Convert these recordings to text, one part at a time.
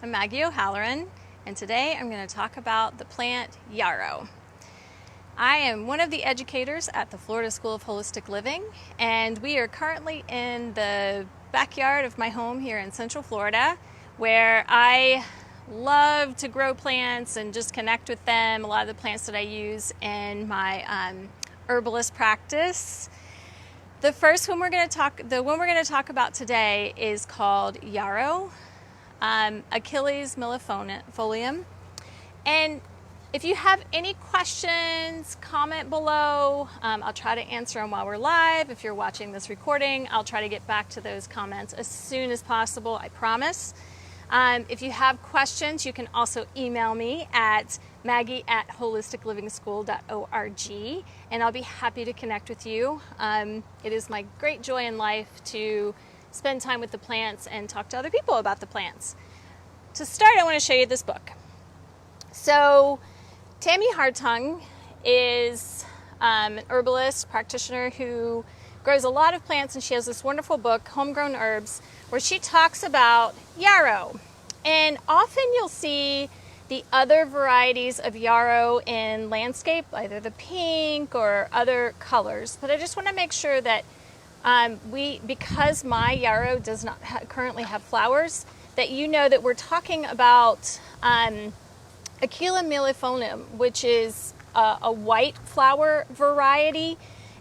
I'm Maggie O'Halloran, and today I'm going to talk about the plant yarrow. I am one of the educators at the Florida School of Holistic Living, and we are currently in the backyard of my home here in Central Florida, where I love to grow plants and just connect with them. A lot of the plants that I use in my herbalist practice. The one we're going to talk about today is called yarrow, Achilles millefolium. And if you have any questions, comment below. I'll try to answer them while we're live. If you're watching this recording, I'll try to get back to those comments as soon as possible, I promise. If you have questions, you can also email me at maggie@holisticlivingschool.org, and I'll be happy to connect with you. It is my great joy in life to spend time with the plants and talk to other people about the plants. To start, I want to show you this book. So, Tammi Hartung is an herbalist practitioner who grows a lot of plants, and she has this wonderful book, Homegrown Herbs, where she talks about yarrow. And often you'll see the other varieties of yarrow in landscape, either the pink or other colors. But I just want to make sure that because my yarrow does not currently have flowers, that you know that we're talking about Achilles millefolium, which is a white flower variety.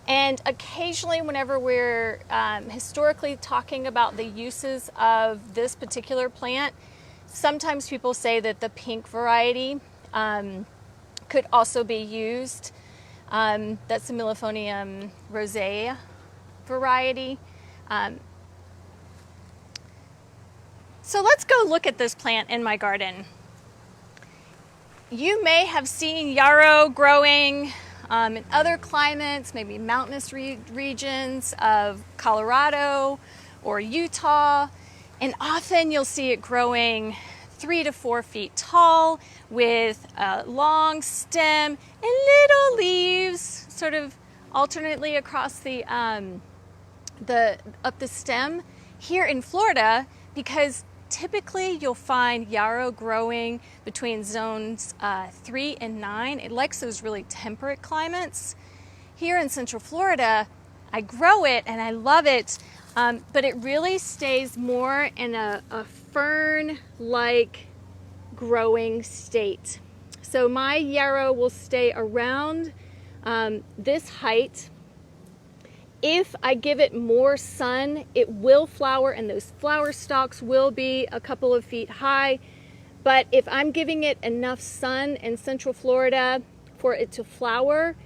And occasionally, whenever we're historically talking about the uses of this particular plant, sometimes people say that the pink variety could also be used. That's the Millefolium rosea variety. So let's go look at this plant in my garden. You may have seen yarrow growing in other climates, maybe mountainous regions of Colorado or Utah, and often you'll see it growing 3 to 4 feet tall with a long stem and little leaves sort of alternately across up the stem. Here in Florida, because typically you'll find yarrow growing between zones 3 and 9. It likes those really temperate climates. Here in Central Florida, I grow it and I love it, but it really stays more in a fern-like growing state. So my yarrow will stay around this height. If I give it more sun, it will flower, and those flower stalks will be a couple of feet high. But if I'm giving it enough sun in Central Florida for it to flower,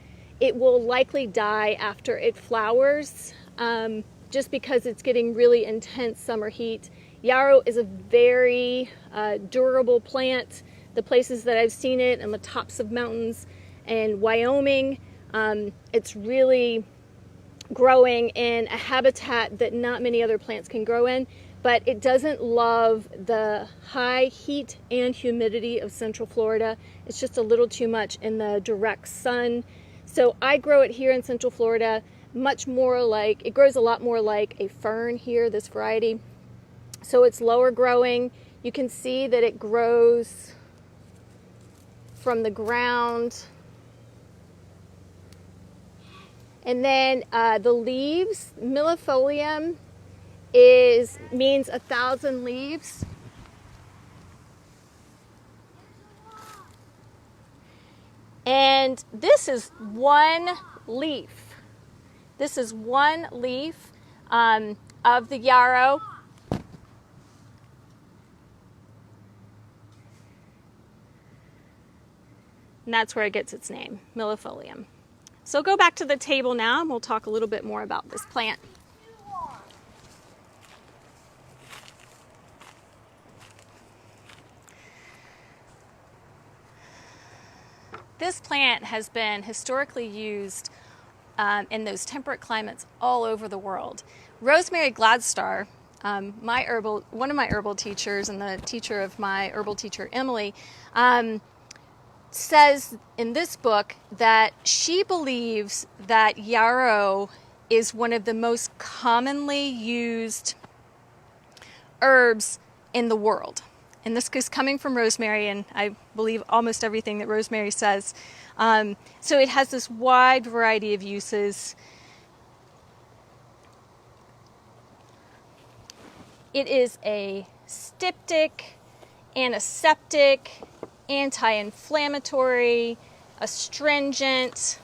it will likely die after it flowers, just because it's getting really intense summer heat. Yarrow is a very durable plant. The places that I've seen it on the tops of mountains in Wyoming, it's really growing in a habitat that not many other plants can grow in, but it doesn't love the high heat and humidity of Central Florida. It's just a little too much in the direct sun. So I grow it here in Central Florida, it grows a lot more like a fern here, this variety. So it's lower growing. You can see that it grows from the ground. And then the leaves, millefolium means 1,000 leaves. And this is one leaf. This is one leaf of the yarrow. And that's where it gets its name, millefolium. So go back to the table now, and we'll talk a little bit more about this plant. This plant has been historically used in those temperate climates all over the world. Rosemary Gladstar, one of my herbal teachers and the teacher of my herbal teacher Emily, says in this book that she believes that yarrow is one of the most commonly used herbs in the world. and this is coming from Rosemary, and I believe almost everything that Rosemary says. So it has this wide variety of uses. It is a styptic, antiseptic, anti-inflammatory, astringent.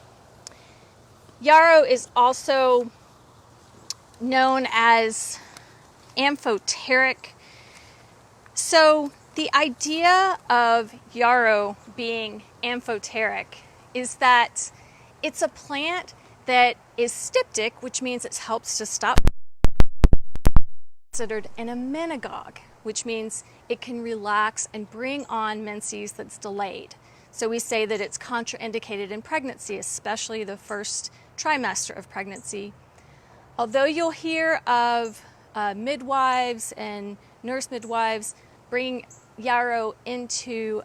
Yarrow is also known as Amphoteric. So the idea of yarrow being amphoteric is that it's a plant that is styptic, which means it helps to stop. Considered an emmenagogue, which means it can relax and bring on menses that's delayed. So we say that it's contraindicated in pregnancy, especially the first trimester of pregnancy. Although you'll hear of midwives and nurse midwives bring yarrow into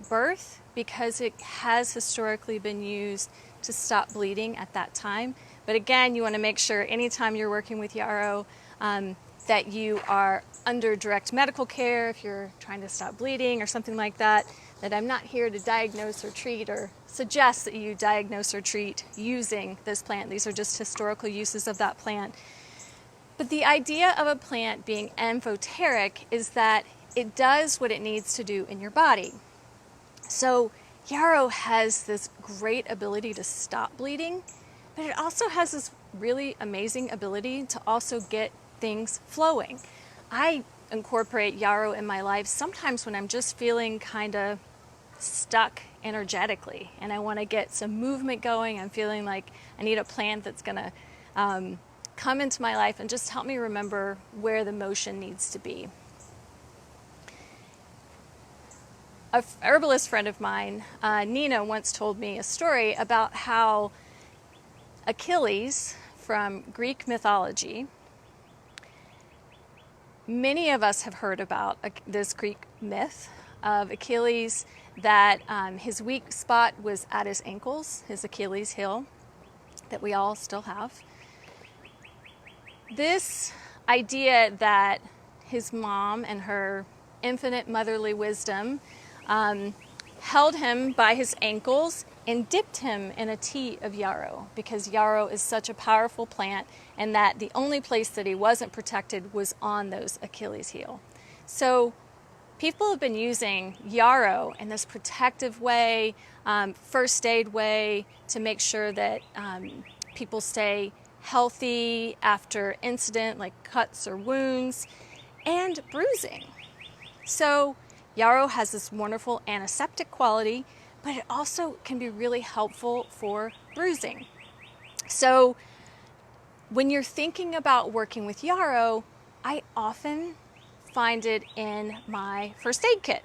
birth because it has historically been used to stop bleeding at that time. But again, you want to make sure anytime you're working with yarrow that you are under direct medical care if you're trying to stop bleeding or something like that, that I'm not here to diagnose or treat or suggest that you diagnose or treat using this plant. These are just historical uses of that plant. But the idea of a plant being amphoteric is that it does what it needs to do in your body. So yarrow has this great ability to stop bleeding, but it also has this really amazing ability to also get things flowing. I incorporate yarrow in my life sometimes when I'm just feeling kind of stuck energetically and I want to get some movement going. I'm feeling like I need a plant that's going to come into my life and just help me remember where the motion needs to be. A herbalist friend of mine, Nina, once told me a story about how Achilles from Greek mythology. Many of us have heard about this Greek myth of Achilles, that his weak spot was at his ankles, his Achilles heel, that we all still have. This idea that his mom and her infinite motherly wisdom held him by his ankles and dipped him in a tea of yarrow, because yarrow is such a powerful plant, and that the only place that he wasn't protected was on those Achilles heel. So people have been using yarrow in this protective way, first aid way, to make sure that people stay healthy after incident like cuts or wounds and bruising. So yarrow has this wonderful antiseptic quality, but it also can be really helpful for bruising. So when you're thinking about working with yarrow, I often find it in my first aid kit.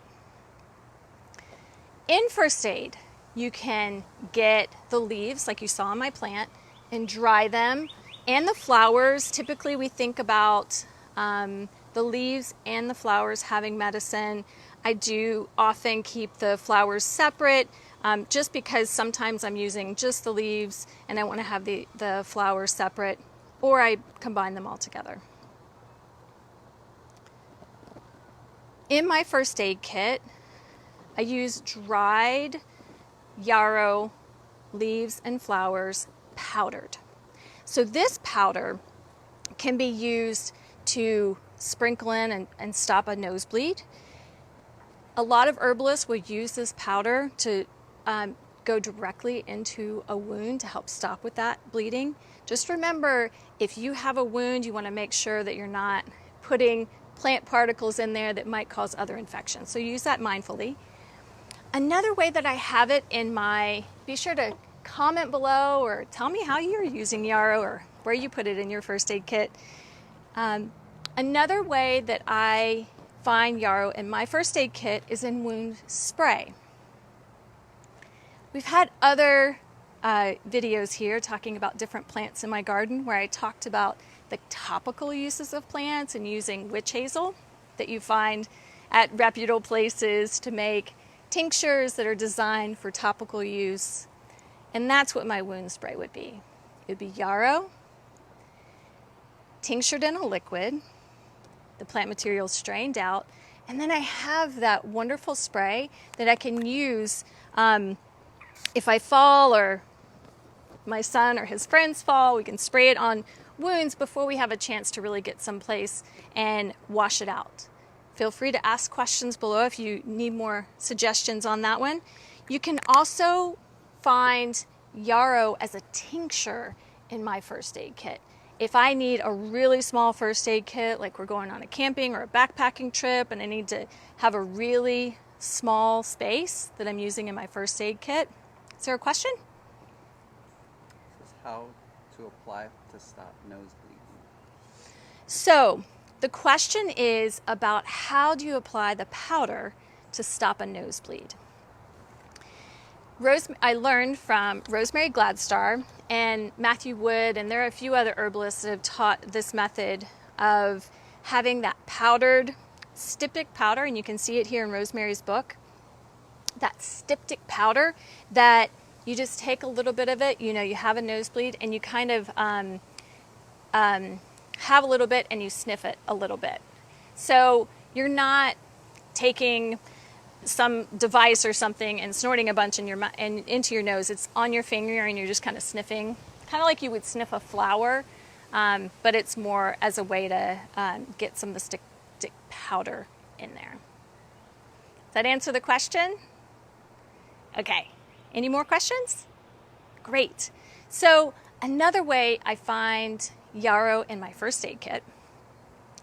In first aid, you can get the leaves like you saw on my plant and dry them, and the flowers. Typically we think about the leaves and the flowers having medicine. I do often keep the flowers separate just because sometimes I'm using just the leaves and I want to have the flowers separate, or I combine them all together. In my first aid kit, I use dried yarrow leaves and flowers powdered. So this powder can be used to sprinkle in and stop a nosebleed. A lot of herbalists will use this powder to go directly into a wound to help stop with that bleeding. Just remember, if you have a wound, you want to make sure that you're not putting plant particles in there that might cause other infections. So use that mindfully. Another way that I have it in my, be sure to comment below or tell me how you're using yarrow or where you put it in your first aid kit. Another way that I find yarrow in my first aid kit is in wound spray. We've had other videos here talking about different plants in my garden where I talked about the topical uses of plants and using witch hazel that you find at reputable places to make tinctures that are designed for topical use. And that's what my wound spray would be. It would be yarrow, tinctured in a liquid, the plant material strained out, And then I have that wonderful spray that I can use if I fall or my son or his friends fall. We can spray it on wounds before we have a chance to really get someplace and wash it out. Feel free to ask questions below if you need more suggestions on that one. You can also find Yarrow as a tincture in my first aid kit. If I need a really small first aid kit, like we're going on a camping or a backpacking trip and I need to have a really small space that I'm using in my first aid kit. Is there a question? This is how to apply to stop nose bleeding. So the question is about how do you apply the powder to stop a nosebleed? I learned from Rosemary Gladstar and Matthew Wood, and there are a few other herbalists that have taught this method of having that powdered styptic powder, and you can see it here in Rosemary's book. That styptic powder that you just take a little bit of it, you know, you have a nosebleed, and you kind of have a little bit and you sniff it a little bit. So you're not taking some device or something and snorting a bunch in your and into your nose. It's on your finger and you're just kind of sniffing, kind of like you would sniff a flower, but it's more as a way to get some of the stick powder in there. Does that answer the question? Okay. Any more questions? Great. So another way I find Yarrow in my first aid kit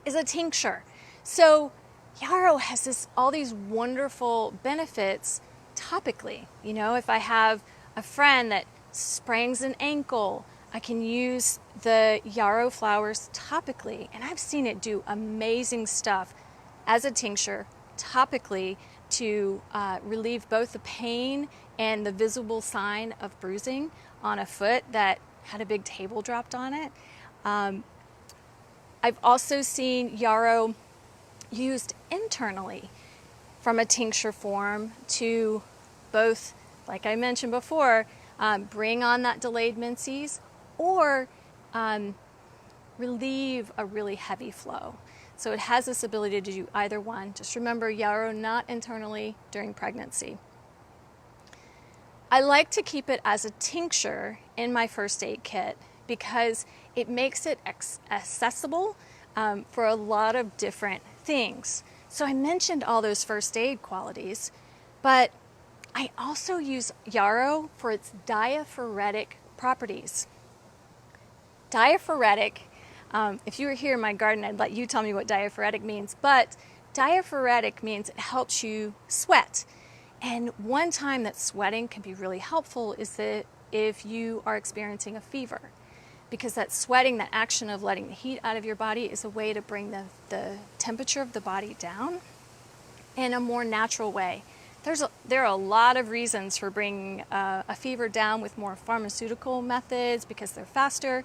is a tincture. So Yarrow has all these wonderful benefits topically. You know, if I have a friend that sprains an ankle, I can use the Yarrow flowers topically, and I've seen it do amazing stuff as a tincture topically to relieve both the pain and the visible sign of bruising on a foot that had a big table dropped on it. I've also seen Yarrow used internally from a tincture form to both, like I mentioned before, bring on that delayed menses or relieve a really heavy flow. So it has this ability to do either one. Just remember, Yarrow not internally during pregnancy. I like to keep it as a tincture in my first aid kit because it makes it accessible for a lot of different things. So I mentioned all those first aid qualities, but I also use Yarrow for its diaphoretic properties. Diaphoretic, if you were here in my garden, I'd let you tell me what diaphoretic means, but diaphoretic means it helps you sweat. And one time that sweating can be really helpful is that if you are experiencing a fever, because that sweating, that action of letting the heat out of your body is a way to bring the temperature of the body down in a more natural way. There are a lot of reasons for bringing a fever down with more pharmaceutical methods because they're faster,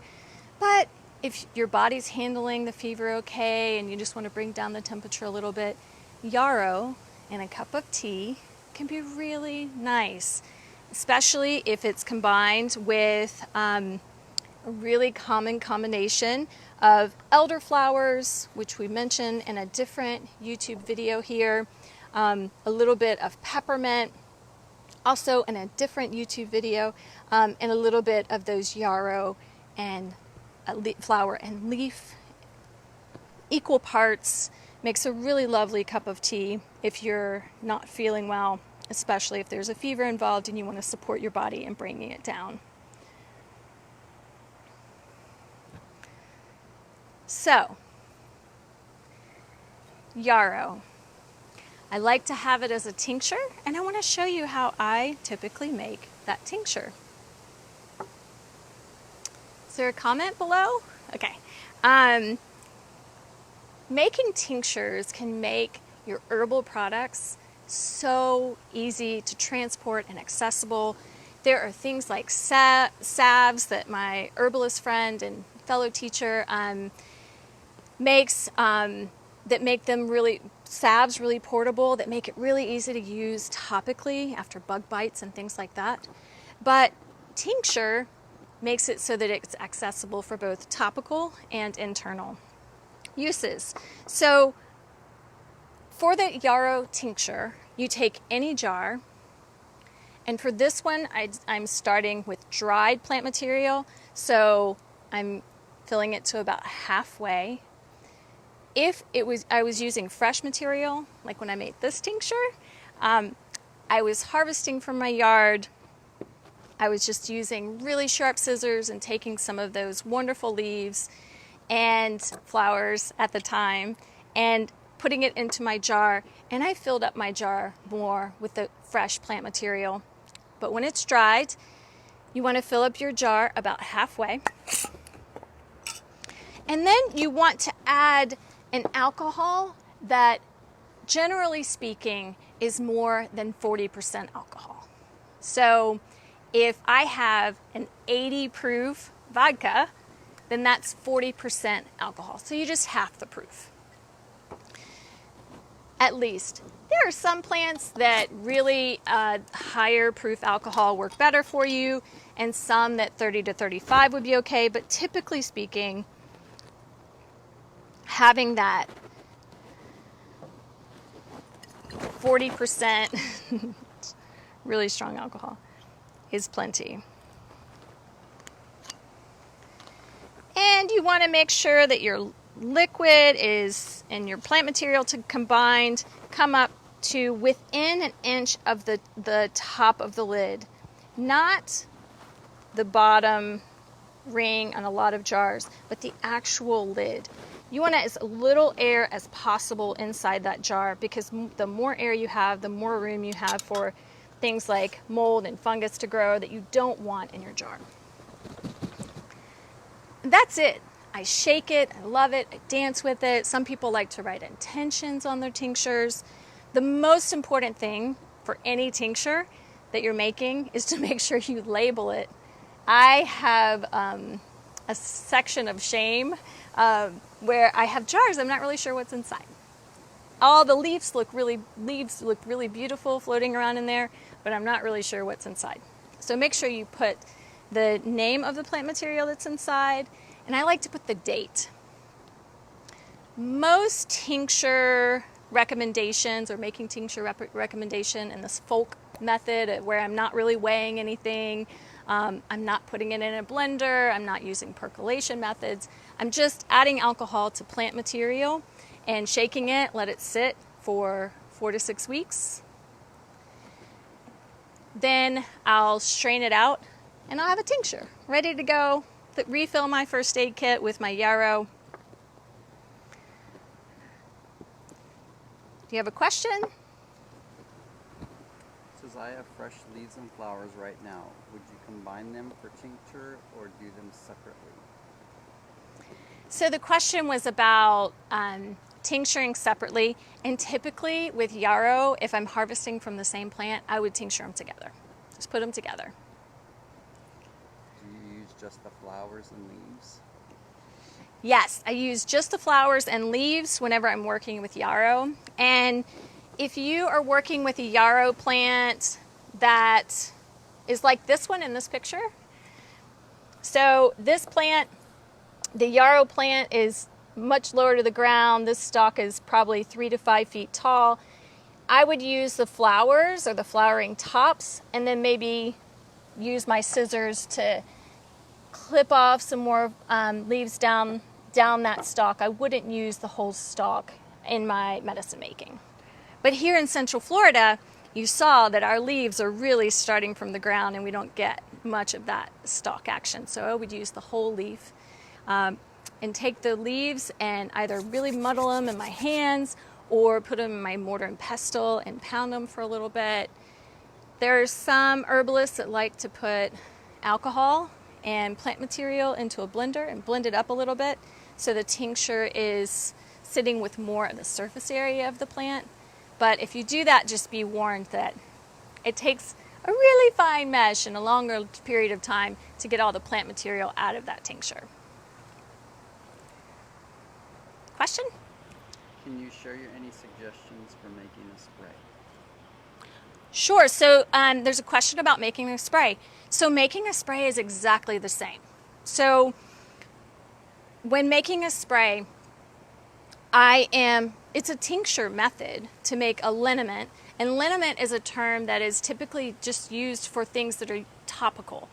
but if your body's handling the fever okay and you just want to bring down the temperature a little bit, Yarrow in a cup of tea can be really nice, especially if it's combined with a really common combination of elderflowers, which we mentioned in a different YouTube video here, a little bit of peppermint, also in a different YouTube video, and a little bit of those yarrow and flower and leaf, equal parts. Makes a really lovely cup of tea if you're not feeling well, especially if there's a fever involved and you want to support your body in bringing it down. So, Yarrow. I like to have it as a tincture, and I want to show you how I typically make that tincture. Is there a comment below? Okay. Making tinctures can make your herbal products so easy to transport and accessible. There are things like salves that my herbalist friend and fellow teacher makes that make them salves really portable, that make it really easy to use topically after bug bites and things like that. But tincture makes it so that it's accessible for both topical and internal uses. So For the Yarrow tincture, you take any jar, and for this one, I'm starting with dried plant material, so I'm filling it to about halfway. If I was using fresh material, like when I made this tincture, I was harvesting from my yard. I was just using really sharp scissors and taking some of those wonderful leaves and flowers at the time and putting it into my jar, and I filled up my jar more with the fresh plant material. But when it's dried, you want to fill up your jar about halfway. And then you want to add an alcohol that, generally speaking, is more than 40% alcohol. So if I have an 80 proof vodka, then that's 40% alcohol. So you just half the proof. At least. There are some plants that really higher proof alcohol work better for you, and some that 30 to 35 would be okay, but typically speaking, having that 40% really strong alcohol is plenty. And you want to make sure that your liquid is and your plant material combined come up to within 1 inch of the top of the lid, not the bottom ring on a lot of jars, but the actual lid. You want as little air as possible inside that jar, because the more air you have, the more room you have for things like mold and fungus to grow that you don't want in your jar. That's it. I shake it, I love it, I dance with it. Some people like to write intentions on their tinctures. The most important thing for any tincture that you're making is to make sure you label it. I have a section of shame where I have jars I'm not really sure what's inside. All the leaves look really beautiful floating around in there, but I'm not really sure what's inside. So make sure you put the name of the plant material that's inside, and I like to put the date. Most tincture recommendations, or making tincture recommendation in this folk method where I'm not really weighing anything, I'm not putting it in a blender, I'm not using percolation methods, I'm just adding alcohol to plant material and shaking it, let it sit for 4 to 6 weeks. Then I'll strain it out and I'll have a tincture ready to go. Refill my first aid kit with my Yarrow. Do you have a question? It says I have fresh leaves and flowers right now. Would you combine them for tincture or do them separately? So the question was about tincturing separately, and typically with Yarrow, if I'm harvesting from the same plant, I would tincture them together. Just put them together. Do you use just the flowers and leaves? Yes, I use just the flowers and leaves whenever I'm working with Yarrow. And if you are working with a Yarrow plant that is like this one in this picture, so this plant, the Yarrow plant, is much lower to the ground. This stalk is probably 3 to 5 feet tall. I would use the flowers or the flowering tops, and then maybe use my scissors to clip off some more leaves down that stalk. I wouldn't use the whole stalk in my medicine making. But here in Central Florida, you saw that our leaves are really starting from the ground and we don't get much of that stalk action. So I would use the whole leaf and take the leaves and either really muddle them in my hands or put them in my mortar and pestle and pound them for a little bit. There are some herbalists that like to put alcohol and plant material into a blender and blend it up a little bit so the tincture is sitting with more of the surface area of the plant. But if you do that, just be warned that it takes a really fine mesh and a longer period of time to get all the plant material out of that tincture. Question? Can you share any suggestions for making a spray? Sure. So there's a question about making a spray. So making a spray is exactly the same. So when making a spray, It's a tincture method to make a liniment, and liniment is a term that is typically just used for things that are topical.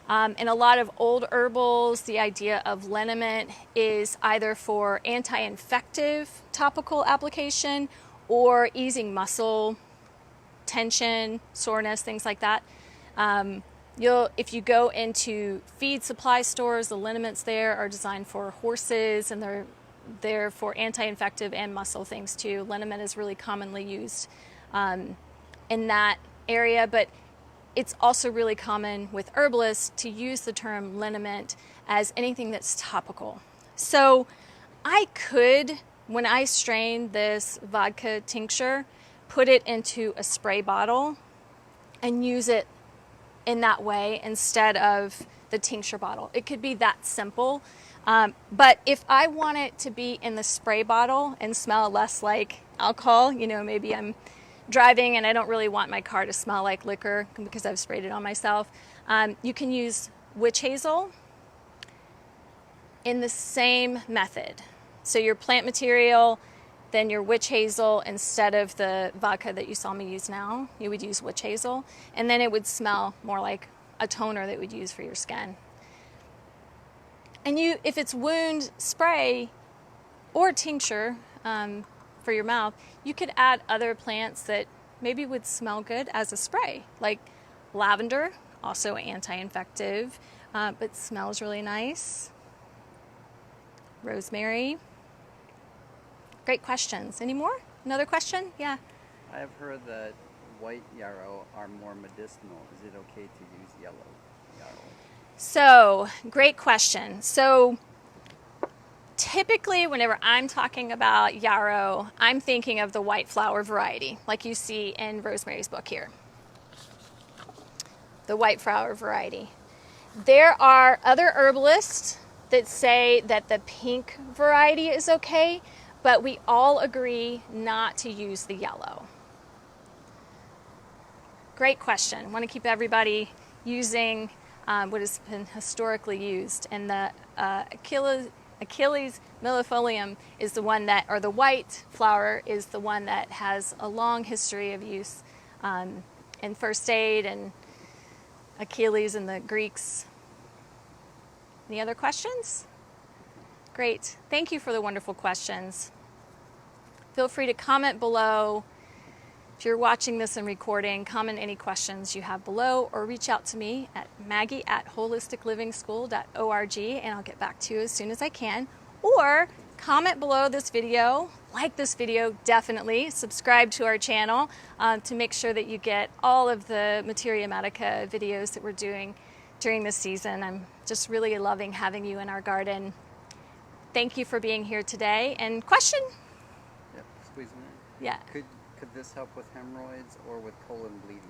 In a lot of old herbals, the idea of liniment is either for anti-infective topical application or easing muscle tension, soreness, things like that. If you go into feed supply stores, the liniments there are designed for horses, and they're for anti-infective and muscle things too. Liniment is really commonly used in that area, but it's also really common with herbalists to use the term liniment as anything that's topical. So I could, when I strain this vodka tincture, put it into a spray bottle and use it in that way instead of the tincture bottle. It could be that simple. But if I want it to be in the spray bottle and smell less like alcohol, maybe I'm driving and I don't really want my car to smell like liquor because I've sprayed it on myself, you can use witch hazel in the same method. So your plant material, then your witch hazel, instead of the vodka that you saw me use now, you would use witch hazel, and then it would smell more like a toner that you would use for your skin. And if it's wound spray or tincture for your mouth, you could add other plants that maybe would smell good as a spray, like lavender, also anti-infective, but smells really nice. Rosemary. Great questions. Any more? Another question? Yeah. I have heard that white yarrow are more medicinal. Is it okay to use yellow yarrow? So, great question. So, typically, whenever I'm talking about yarrow, I'm thinking of the white flower variety, like you see in Rosemary's book here. The white flower variety. There are other herbalists that say that the pink variety is okay, but we all agree not to use the yellow. Great question. I want to keep everybody using what has been historically used. And the Achilles millefolium is the one that, or the white flower is the one that has a long history of use in first aid and Achilles and the Greeks. Any other questions? Great. Thank you for the wonderful questions. Feel free to comment below. If you're watching this and recording, comment any questions you have below, or reach out to me at maggie@holisticlivingschool.org, and I'll get back to you as soon as I can. Or comment below this video, like this video definitely, subscribe to our channel to make sure that you get all of the Materia Medica videos that we're doing during this season. I'm just really loving having you in our garden. Thank you for being here today. And question? Yep, squeeze them in. Yeah. Could this help with hemorrhoids or with colon bleeding?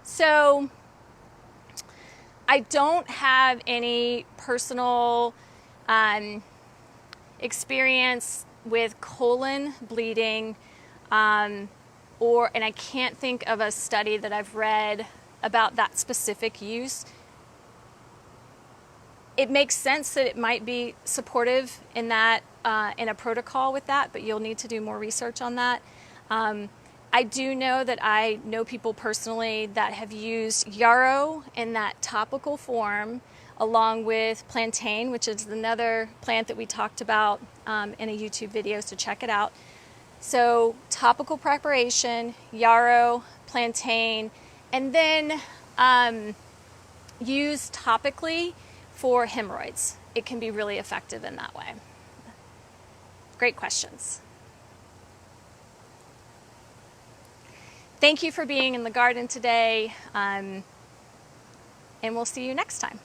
So I don't have any personal experience with colon bleeding, and I can't think of a study that I've read about that specific use. It makes sense that it might be supportive in that in a protocol with that, but you'll need to do more research on that. I do know that I know people personally that have used yarrow in that topical form, along with plantain, which is another plant that we talked about in a YouTube video, so check it out. So topical preparation, yarrow, plantain, and then used topically for hemorrhoids. It can be really effective in that way. Great questions. Thank you for being in the garden today, and we'll see you next time.